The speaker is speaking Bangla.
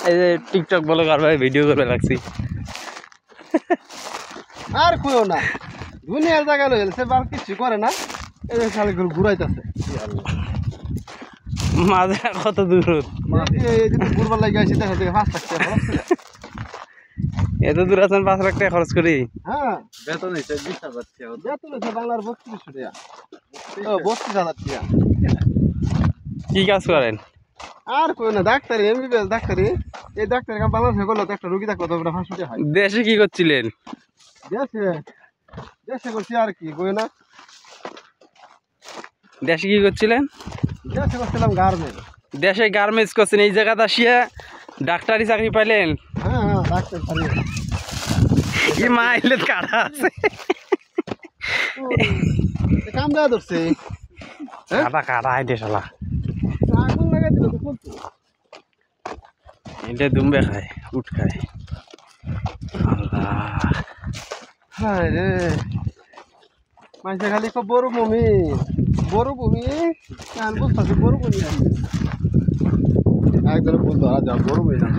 এই যে টিকটক বলে আর ভাই ভিডিও করবে লাগছি আর কইও না দুনিয়ার জায়গা লইল সে বার কিছু করে না এই যে খালি ঘুরাইতেছে মাঝে কত দূর এই যে ঘুরবার লাগি আইছি দেখা থেকে 5 লাখ টাকা এত দূর আছেন 5 লাখ টাকা খরচ করি হ্যাঁ বেতন হইছে 20,000 টাকা বেতন হইছে বাংলার 32 টাকা 32,000 টাকা কি কাজ করেন আর কই না ডাক্তারি এমবিবিএস ডাক্তারি এই ডাক্তারি কাম বাংলাদেশে করলে তো একটা রোগী দেখলো তো 500 টাকা হয় দেশে কি করছিলেন দেশে দেশে করছি আর কি কই না দেশে কি করছিলেন দেশে করছিলাম গার্মেন্ট দেশে গার্মেন্টস করছেন এই জায়গাতে আসিয়া ডাক্তারি চাকরি পাইলেন হ্যাঁ হ্যাঁ ডাক্তার পারি কি মাইলে কাটা আছে কাম দেওয়া ধরছে কাটা কাটা আইডে শালা আগুন লাগাই দিল তো ফুলতো এটা দুমবে খায় উঠ খায় আল্লাহ হায় রে মাঝে খালি কো বড় ভূমি কান বুঝতাছি বড় ভূমি একদম বলতো আর যা বড় ভূমি না